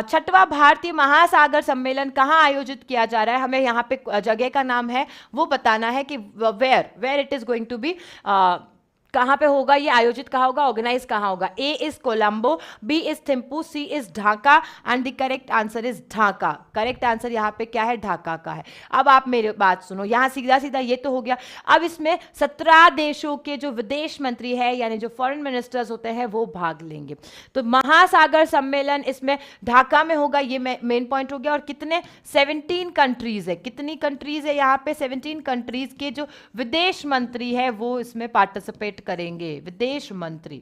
S1: 6वां भारतीय महासागर सम्मेलन कहां आयोजित किया जा रहा है। हमें यहाँ पे जगह का नाम है वो बताना है कि where it is going to be, कहां पे होगा ये आयोजित, कहां होगा, ऑर्गेनाइज कहां होगा। A is Colombo, B is Thimphu, C is Dhaka and the correct answer is Dhaka. Correct answer यहाँ पे क्या है, ढाका का है। अब आप मेरी बात सुनो, यहाँ सीधा सीधा ये तो हो गया। अब इसमें 17 देशों के जो विदेश मंत्री है, यानी जो फॉरेन मिनिस्टर्स होते हैं, वो भाग लेंगे। तो महासागर सम्मेलन इसमें ढाका में होगा, ये मेन पॉइंट हो गया। और कितने, 17 कंट्रीज है, कितनी कंट्रीज है यहाँ पे, 17 कंट्रीज के जो विदेश मंत्री है वो इसमें पार्टिसिपेट करेंगे, विदेश मंत्री।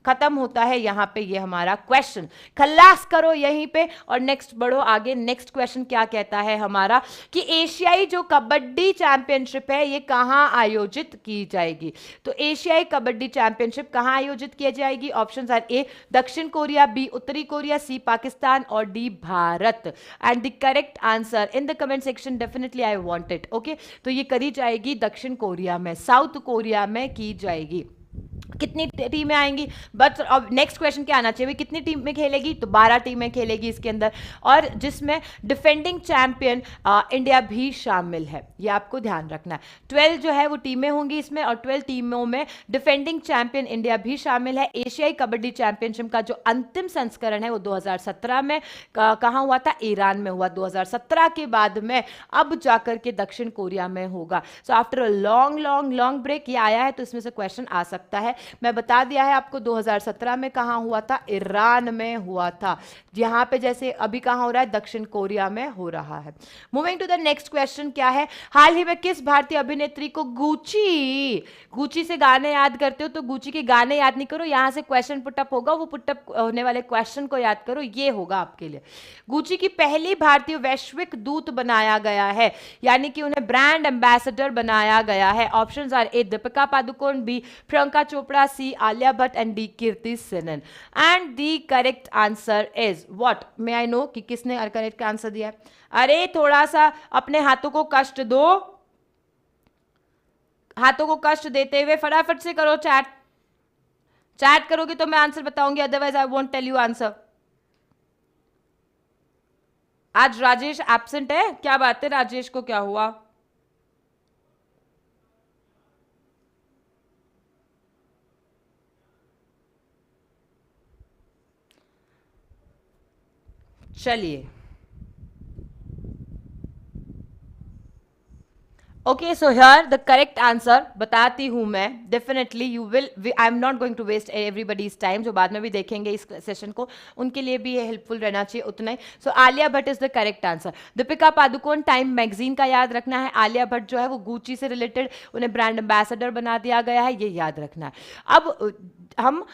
S1: खत्म होता है यहां पे ये हमारा क्वेश्चन, खल्लास करो यहीं पे और नेक्स्ट बढ़ो आगे। नेक्स्ट क्वेश्चन क्या कहता है हमारा कि एशियाई जो कबड्डी चैंपियनशिप है ये कहां आयोजित की जाएगी। तो एशियाई कबड्डी चैंपियनशिप कहां आयोजित की जाएगी। ऑप्शंस आर ए दक्षिण कोरिया, बी उत्तरी कोरिया, सी पाकिस्तान और D Bharat. And the correct answer in the comment section, definitely I want it. Okay, तो ये करी जाएगी दक्षिण कोरिया में, साउथ कोरिया में की जाएगी। कितनी टीमें आएंगी, बट अब नेक्स्ट क्वेश्चन क्या आना चाहिए, कितनी टीम में खेलेगी, तो 12 टीमें खेलेगी इसके अंदर, और जिसमें डिफेंडिंग चैंपियन इंडिया भी शामिल है, ये आपको ध्यान रखना है। 12 जो है वो टीमें होंगी इसमें, और 12 टीमों में डिफेंडिंग चैंपियन इंडिया भी शामिल है। एशियाई कबड्डी चैंपियनशिप का जो अंतिम संस्करण है वो 2017 में कहाँ हुआ था, ईरान में हुआ। 2017 के बाद में अब जाकर के दक्षिण कोरिया में होगा। So after a long break ये आया है, तो इसमें से क्वेश्चन आ सकता है। मैं बता दिया है आपको 2017 में कहां हुआ था, ईरान में हुआ था। यहां पे जैसे अभी कहां हो रहा है, दक्षिण कोरिया में हो रहा है। Moving to the next question क्या है, हाल ही में किस भारतीय अभिनेत्री को गुची से गाने याद करते हो, तो गुची के गाने याद नहीं करो, यहां से क्वेश्चन पुटअप होगा, वो पुटअप होने वाले क्वेश्चन को याद करो, ये होगा आपके लिए। गुची की पहली भारतीय वैश्विक दूत बनाया गया है, यानी कि उन्हें ब्रांड एम्बेसडर बनाया गया है। Options are A Deepika Padukone, B Priyanka Chopra, Anushka, C. Alia Bhatt and D. Kirti Senon. And the correct answer is what? May I know कि किसने करेक्ट आंसर दिया है? अरे थोड़ा सा अपने हाथों को कष्ट दो, हाथों को कष्ट देते हुए फटाफट से करो चैट। चैट करोगे तो मैं आंसर बताऊंगी, otherwise I won't tell you answer. आज राजेश एब्सेंट है, क्या बात है? राजेश को क्या हुआ? चलिए, okay so here the correct answer बताती हूं मैं। Definitely you will, I am not going to waste everybody's time, जो बाद में भी देखेंगे इस सेशन को उनके लिए भी ये हेल्पफुल रहना चाहिए उतना ही। So Alia Bhatt is the correct answer. Deepika Padukone Time magazine का याद रखना है। आलिया भट्ट जो है वो गुची से रिलेटेड, उन्हें ब्रांड एम्बेसडर बना दिया गया है, ये याद रखना है। अब हम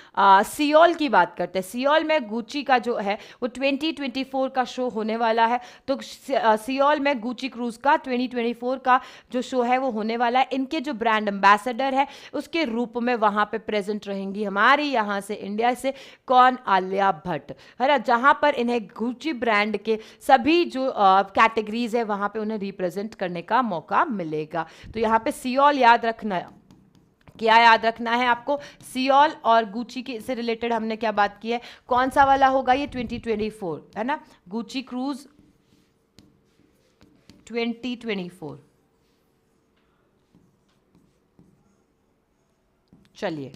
S1: सियोल की बात करते हैं। सियोल में गुची का जो है वो 2024 का शो होने वाला है। तो सियोल में गुची क्रूज का 2024 का जो शो है वो होने वाला है। इनके जो ब्रांड एम्बेसडर है उसके रूप में वहां पे प्रेजेंट रहेंगी हमारी यहाँ से इंडिया से कौन? आलिया भट्ट, है ना। जहां पर इन्हें गुची ब्रांड के सभी जो कैटेगरीज है वहां पे उन्हें रिप्रेजेंट करने का मौका मिलेगा। तो यहाँ पे सियोल याद रखना है। क्या याद रखना है आपको? सियोल और गुची के से रिलेटेड हमने क्या बात की है? कौन सा वाला होगा ये? 2024, है ना। Gucci cruise 2024। चलिए,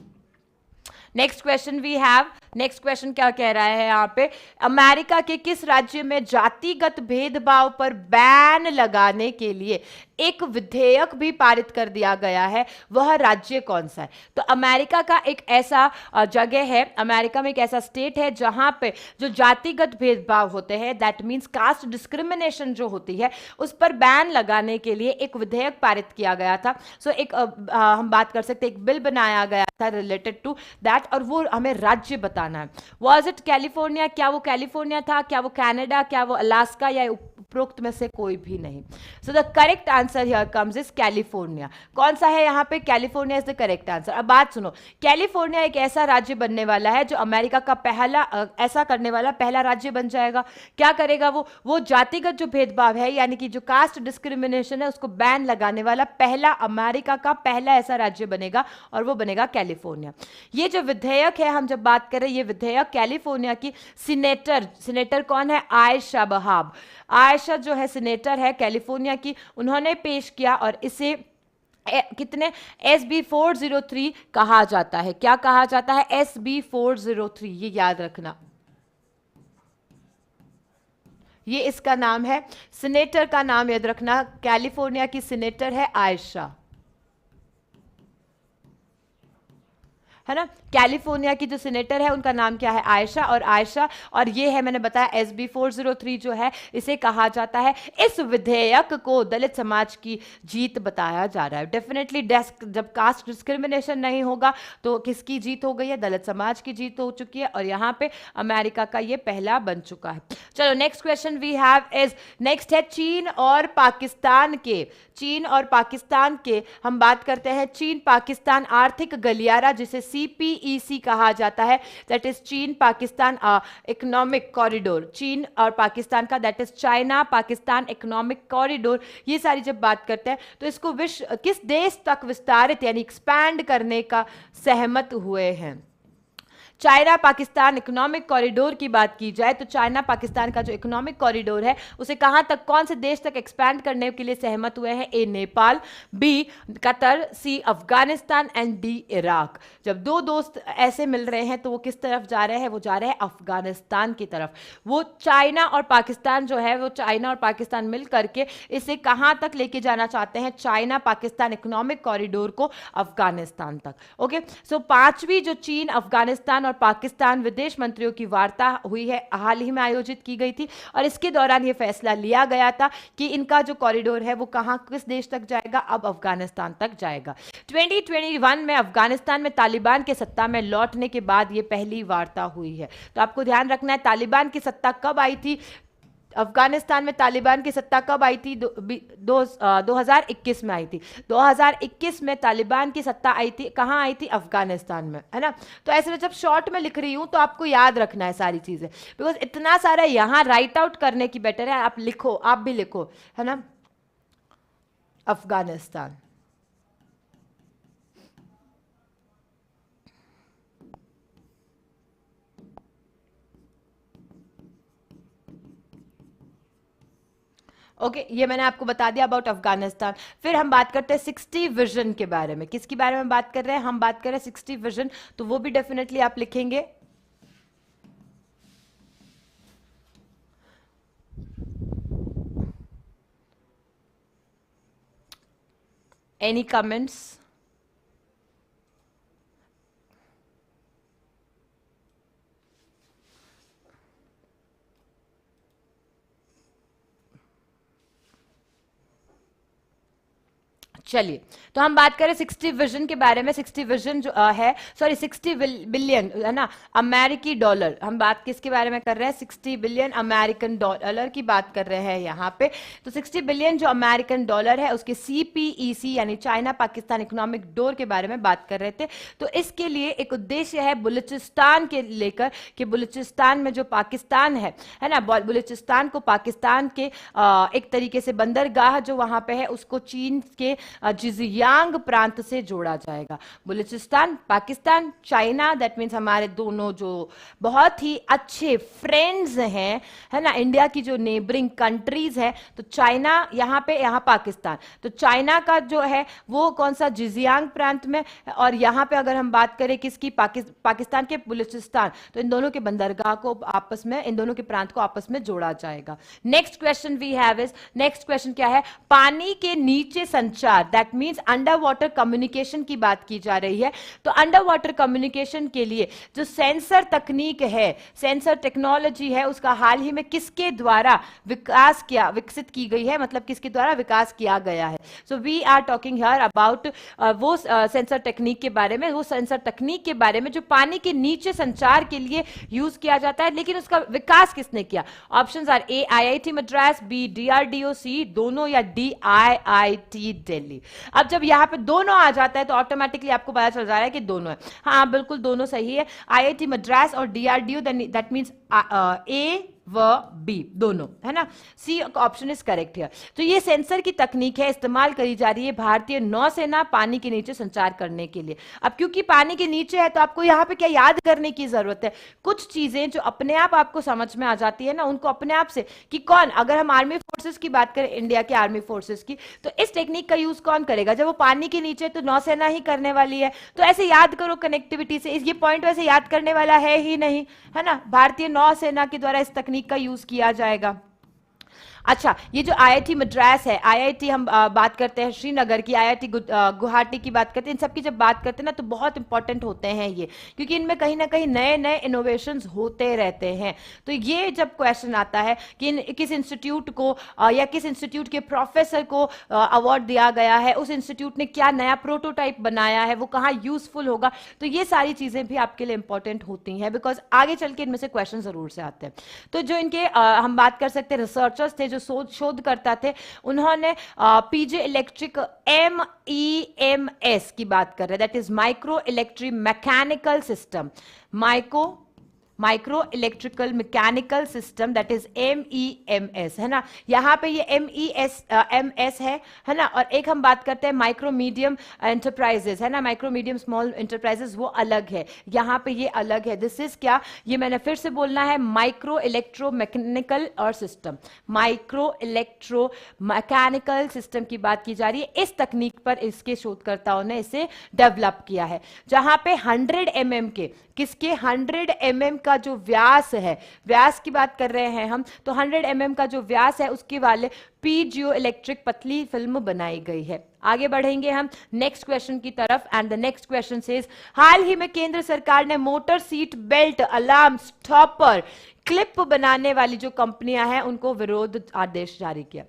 S1: next question we have. Next question क्या कह रहा है यहाँ पे? अमेरिका के किस राज्य में जातिगत भेदभाव पर बैन लगाने के लिए एक विधेयक भी पारित कर दिया गया है? वह राज्य कौन सा है? तो अमेरिका का एक ऐसा जगह है, अमेरिका में एक ऐसा स्टेट है जहां पे जो जातिगत भेदभाव होते हैं, दैट मीन्स कास्ट डिस्क्रिमिनेशन जो होती है, उस पर बैन लगाने के लिए एक विधेयक पारित किया गया था। सो एक हम बात कर सकते हैं, एक बिल बनाया गया था रिलेटेड टू दैट, और वो हमें राज्य बताना है। Was it California? क्या वो कैलिफोर्निया था? क्या वो कनाडा? क्या वो अलास्का? या उपरोक्त में से कोई भी नहीं। So the correct answer here comes is California. कौन सा है यहाँ पे? California is the correct answer. अब बात सुनो, कैलिफोर्निया एक ऐसा राज्य बनने वाला है जो अमेरिका का पहला ऐसा करने वाला पहला राज्य बन जाएगा। क्या करेगा वो जातिगत जो भेदभाव है, यानी कि जो कास्ट डिस्क्रिमिनेशन है, उसको बैन लगाने वाला पहला, अमेरिका का पहला ऐसा राज्य बनेगा, और वो बनेगा कैलिफोर्निया। ये जो विधेयक है, हम जब बात करें, ये विधेयक कैलिफोर्निया की सीनेटर कौन है? आयशा बहाब। आयशा जो है सीनेटर है कैलिफोर्निया की, उन्होंने पेश किया, और इसे कितने SB 403 कहा जाता है। क्या कहा जाता है? SB 403, ये याद रखना, ये इसका नाम है। सीनेटर का नाम याद रखना, कैलिफोर्निया की सीनेटर है आयशा, है ना। कैलिफोर्निया की जो सीनेटर है उनका नाम क्या है? आयशा। और ये है, मैंने बताया SB 403 जो है, इसे कहा जाता है, इस विधेयक को दलित समाज की जीत बताया जा रहा है। डेफिनेटली जब कास्ट डिस्क्रिमिनेशन नहीं होगा तो किसकी जीत हो गई है? दलित समाज की जीत हो चुकी है, और यहाँ पे अमेरिका का ये पहला बन चुका है। चलो, next question we have is, next है चीन और पाकिस्तान के। चीन और पाकिस्तान के हम बात करते हैं। चीन पाकिस्तान आर्थिक गलियारा, जिसे CPEC कहा जाता है, दैट इज चीन पाकिस्तान इकोनॉमिक कॉरिडोर। चीन और पाकिस्तान का, that is China Pakistan economic corridor. ये सारी जब बात करते हैं तो इसको विश्व किस देश तक विस्तारित यानी एक्सपैंड करने का सहमत हुए हैं? चाइना पाकिस्तान इकोनॉमिक कॉरिडोर की बात की जाए तो चाइना पाकिस्तान का जो इकोनॉमिक कॉरिडोर है उसे कहां तक, कौन से देश तक एक्सपैंड करने के लिए सहमत हुए हैं? A Nepal, B Qatar, C Afghanistan and D Iraq. जब दो दोस्त ऐसे मिल रहे हैं तो वो किस तरफ जा रहे हैं? वो जा रहे हैं अफगानिस्तान की तरफ। वो चाइना और पाकिस्तान जो है, वो चाइना और पाकिस्तान मिल करके इसे कहां तक लेके जाना चाहते हैं? चाइना पाकिस्तान इकोनॉमिक कॉरिडोर को अफगानिस्तान तक। ओके, सो पांचवी जो चीन अफगानिस्तान और पाकिस्तान विदेश मंत्रियों की वार्ता हुई है, हाल ही में आयोजित की गई थी, और इसके दौरान यह फैसला लिया गया था कि इनका जो कॉरिडोर है वो कहां, किस देश तक जाएगा? अब अफगानिस्तान तक जाएगा। 2021 में अफगानिस्तान में तालिबान के सत्ता में लौटने के बाद यह पहली वार्ता हुई है। तो आपको ध्यान रखना है, तालिबान की सत्ता कब आई थी? अफगानिस्तान में तालिबान की सत्ता कब आई थी? 2021 में आई थी। 2021 में तालिबान की सत्ता आई थी, कहाँ आई थी? अफगानिस्तान में, है ना। तो ऐसे में जब शॉर्ट में लिख रही हूं तो आपको याद रखना है सारी चीजें, बिकॉज इतना सारा यहां राइट आउट करने की बेटर है आप लिखो, आप भी लिखो, है ना। अफगानिस्तान। ओके ये मैंने आपको बता दिया अबाउट अफगानिस्तान। फिर हम बात करते हैं 60 विजन के बारे में। किसके बारे में बात कर रहे हैं? हम बात कर रहे हैं 60 विजन, तो वो भी डेफिनेटली आप लिखेंगे। Any comments? चलिए, तो हम बात करें 60 विजन के बारे में। 60 विजन जो है, सॉरी 60 बिलियन, है ना, अमेरिकी डॉलर। हम बात किसके बारे में कर रहे हैं? 60 बिलियन अमेरिकन डॉलर की बात कर रहे हैं यहाँ पे। तो 60 बिलियन जो अमेरिकन डॉलर है उसके CPEC यानी चाइना पाकिस्तान इकोनॉमिक डोर के बारे में बात कर रहे थे। तो इसके लिए एक उद्देश्य है बलूचिस्तान के लेकर, कि बलूचिस्तान में जो पाकिस्तान है ना, बलूचिस्तान को पाकिस्तान के एक तरीके से बंदरगाह जो वहां पे है उसको चीन के जिजियांग प्रांत से जोड़ा जाएगा। Balochistan, Pakistan, China, that means हमारे दोनों जो बहुत ही अच्छे फ्रेंड्स हैं, है ना, इंडिया की जो नेबरिंग कंट्रीज है। तो चाइना यहाँ पे, यहाँ पाकिस्तान, तो चाइना का जो है वो कौन सा? जिजियांग प्रांत में। और यहाँ पे अगर हम बात करें किसकी? पाकिस्तान के बलूचिस्तान, तो इन दोनों के बंदरगाह को आपस में, इन दोनों के प्रांत को आपस में जोड़ा जाएगा। Next question we have is, next question क्या है? पानी के नीचे संचार, that means under water communication की बात की जा रही है। तो अंडर वाटर कम्युनिकेशन के लिए जो सेंसर तकनीक है, सेंसर टेक्नोलॉजी है, उसका हाल ही में किसके द्वारा विकसित की गई है, मतलब किसके द्वारा विकास किया गया है? So we are talking here about वो सेंसर टेक्निक के बारे में, वो सेंसर तकनीक के बारे में जो पानी के नीचे संचार के लिए यूज किया जाता है। लेकिन उसका विकास किसने किया? Options are A IIT Madras, B DRDO, C दोनों, या डी IIT दिल्ली। अब जब यहां पे दोनों आ जाता है तो ऑटोमेटिकली आपको पता चल जा रहा है कि दोनों है। हाँ बिल्कुल दोनों सही है, IIT मद्रास और DRDO, दैट मीन्स ए व बी दोनों, है ना। सी ऑप्शन इज करेक्ट है। तो ये सेंसर की तकनीक है, इस्तेमाल करी जा रही है भारतीय नौसेना पानी के नीचे संचार करने के लिए। अब क्योंकि पानी के नीचे है तो आपको यहाँ पे क्या याद करने की जरूरत है? कुछ चीजें जो अपने आप आपको समझ में आ जाती है ना, उनको अपने आप से, कि कौन, अगर हम आर्मी फोर्सेस की बात करें, इंडिया के आर्मी फोर्सेस की, तो इस टेक्निक का यूज कौन करेगा? जब वो पानी के नीचे तो नौसेना ही करने वाली है। तो ऐसे याद करो कनेक्टिविटी से, ये पॉइंट वैसे याद करने वाला है ही नहीं, है ना। भारतीय नौसेना के द्वारा इस तकनीक का यूज किया जाएगा। अच्छा, ये जो IIT मद्रास है, IIT हम बात करते हैं श्रीनगर की, IIT गुवाहाटी की बात करते हैं, इन सब की जब बात करते हैं ना तो बहुत इंपॉर्टेंट होते हैं ये, क्योंकि इनमें कहीं ना कहीं नए नए इनोवेशंस होते रहते हैं। तो ये जब क्वेश्चन आता है कि किस इंस्टीट्यूट को या किस इंस्टीट्यूट के प्रोफेसर को अवार्ड दिया गया है, उस इंस्टीट्यूट ने क्या नया प्रोटोटाइप बनाया है, वो कहाँ यूजफुल होगा, तो ये सारी चीजें भी आपके लिए इंपॉर्टेंट होती हैं, बिकॉज आगे चल के इनमें से क्वेश्चन जरूर से आते हैं। तो जो इनके हम बात कर सकते हैं रिसर्चर्स थे, जो शोधकर्ता थे, उन्होंने पीजे इलेक्ट्रिक MEMS की बात कर रहे हैं, that is micro electric mechanical system, micro electrical mechanical system, that is MEMS, है ना। यहाँ पे ये MEMS है ना। और एक हम बात करते हैं माइक्रो मीडियम एंटरप्राइजेस, है ना, माइक्रो मीडियम स्मॉल एंटरप्राइजेस, वो अलग है, यहाँ पे ये अलग है। दिस इज क्या, ये मैंने फिर से बोलना है, माइक्रो इलेक्ट्रो मैकेनिकल और system, micro electro mechanical system की बात की जा रही है। इस तकनीक पर इसके शोधकर्ताओं ने इसे डेवलप किया है, जहां पे 100 mm के, किसके, 100 mm का जो व्यास है, व्यास की बात कर रहे हैं हम, तो 100 mm का जो व्यास है उसके वाले पीजियो इलेक्ट्रिक पतली फिल्म बनाई गई है। आगे बढ़ेंगे हम नेक्स्ट क्वेश्चन की तरफ, and the next question says, हाल ही में केंद्र सरकार ने motor seat belt alarm stopper clip बनाने वाली जो कंपनियां हैं उनको विरोध आदेश जारी किया।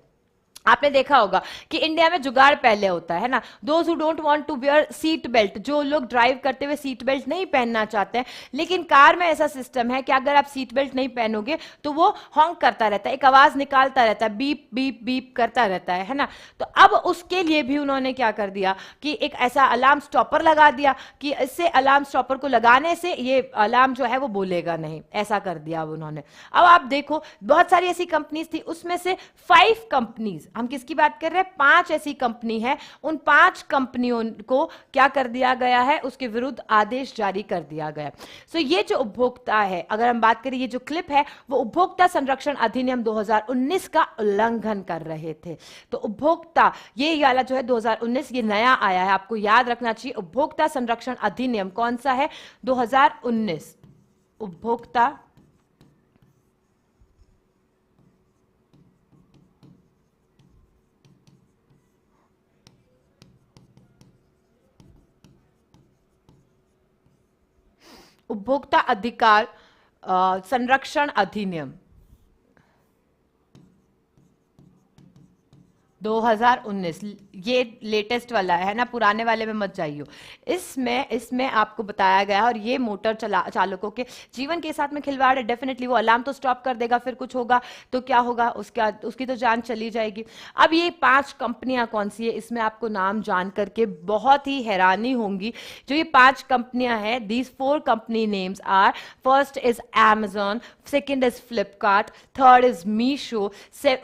S1: आपने देखा होगा कि इंडिया में जुगाड़ पहले होता है ना, those who don't want to wear seat belt, जो लोग ड्राइव करते हुए सीट बेल्ट नहीं पहनना चाहते हैं, लेकिन कार में ऐसा सिस्टम है कि अगर आप सीट बेल्ट नहीं पहनोगे तो वो हॉन्क करता रहता है, एक आवाज निकालता रहता है, बीप बीप बीप करता रहता है ना। तो अब उसके लिए भी उन्होंने क्या कर दिया कि एक ऐसा अलार्म स्टॉपर लगा दिया कि इससे अलार्म स्टॉपर को लगाने से ये अलार्म जो है वो बोलेगा नहीं, ऐसा कर दिया अब उन्होंने। अब आप देखो बहुत सारी ऐसी कंपनीज थी, उसमें से 5 कंपनीज, हम किसकी बात कर रहे हैं, 5 ऐसी कंपनी है, उन 5 कंपनियों को क्या कर दिया गया है, उसके विरुद्ध आदेश जारी कर दिया गया। सो ये जो उपभोक्ता है, अगर हम बात करें, ये जो क्लिप है वो उपभोक्ता संरक्षण अधिनियम 2019 का उल्लंघन कर रहे थे। तो उपभोक्ता, ये वाला जो है 2019, ये नया आया है, आपको याद रखना चाहिए। उपभोक्ता संरक्षण अधिनियम कौन सा है, 2019, उपभोक्ता उपभोक्ता अधिकार संरक्षण अधिनियम 2019, ये लेटेस्ट वाला है ना, पुराने वाले में मत जाइए। इसमें आपको बताया गया है, और ये मोटर चालकों के जीवन के साथ में खिलवाड़ है। डेफिनेटली वो अलार्म तो स्टॉप कर देगा, फिर कुछ होगा तो क्या होगा, उसकी तो जान चली जाएगी। अब ये 5 कंपनियां कौन सी है, इसमें आपको नाम जान करके बहुत ही हैरानी होंगी। जो ये 5 कंपनियां हैं, these 4 company names are, first is Amazon, second is Flipkart, third is Meesho,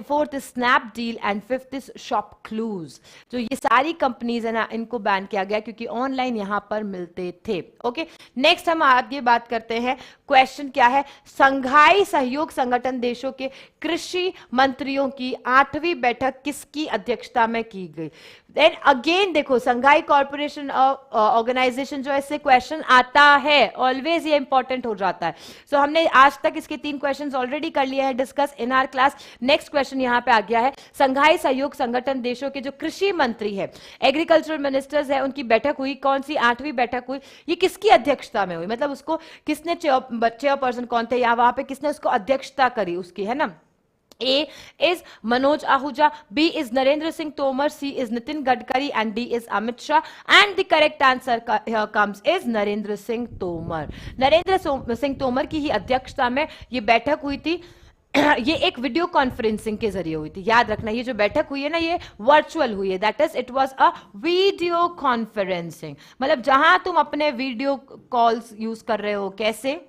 S1: fourth is Snapdeal and fifth is Shopcluse। जो ये सारी कंपनीज है ना, इनको बैन किया गया क्योंकि ऑनलाइन यहां पर मिलते थे। ओके, नेक्स्ट हम आगे बात करते हैं। क्वेश्चन क्या है, संघाई सहयोग संगठन देशों के कृषि मंत्रियों की 8वीं बैठक किसकी अध्यक्षता में की गई। देन अगेन देखो, संघाई कॉर्पोरेशन ऑर्गेनाइजेशन जो है, इससे क्वेश्चन आता है, ऑलवेज ये इंपॉर्टेंट हो जाता है। सो हमने आज तक इसके 3 क्वेश्चंस ऑलरेडी कर लिए हैं discuss in our class. Next question यहां पे आ गया है, संघाई सहयोग संगठन देशों के जो कृषि मंत्री है, एग्रीकल्चरल मिनिस्टर्स है, उनकी बैठक हुई, कौन सी 8वीं बैठक हुई, ये किसकी अध्यक्षता में हुई, मतलब उसको किसने चेयरपर्सन कौन थे, या वहां पे किसने उसको अध्यक्षता करी उसकी, है ना। A is Manoj Ahuja, B is Narendra Singh Tomar, C is Nitin Gadkari and D is Amit Shah, and the correct answer here comes is Narendra Singh Tomar। Narendra Singh Tomar की ही अध्यक्षता में ये बैठक हुई थी। ये एक वीडियो कॉन्फ्रेंसिंग के जरिए हुई थी, याद रखना, ये जो बैठक हुई है ना, ये वर्चुअल हुई है, that is it was a video conferencing. मतलब जहां तुम अपने वीडियो कॉल्स यूज कर रहे हो, कैसे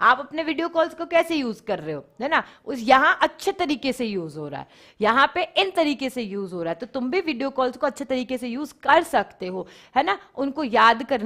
S1: आप अपने वीडियो कॉल्स को कैसे यूज कर रहे हो, है ना, उस यहां अच्छे तरीके से यूज हो रहा है, यहां पे इन तरीके से यूज हो रहा है, तो तुम भी वीडियो कॉल्स को अच्छे तरीके से यूज कर सकते हो, है ना, उनको याद करने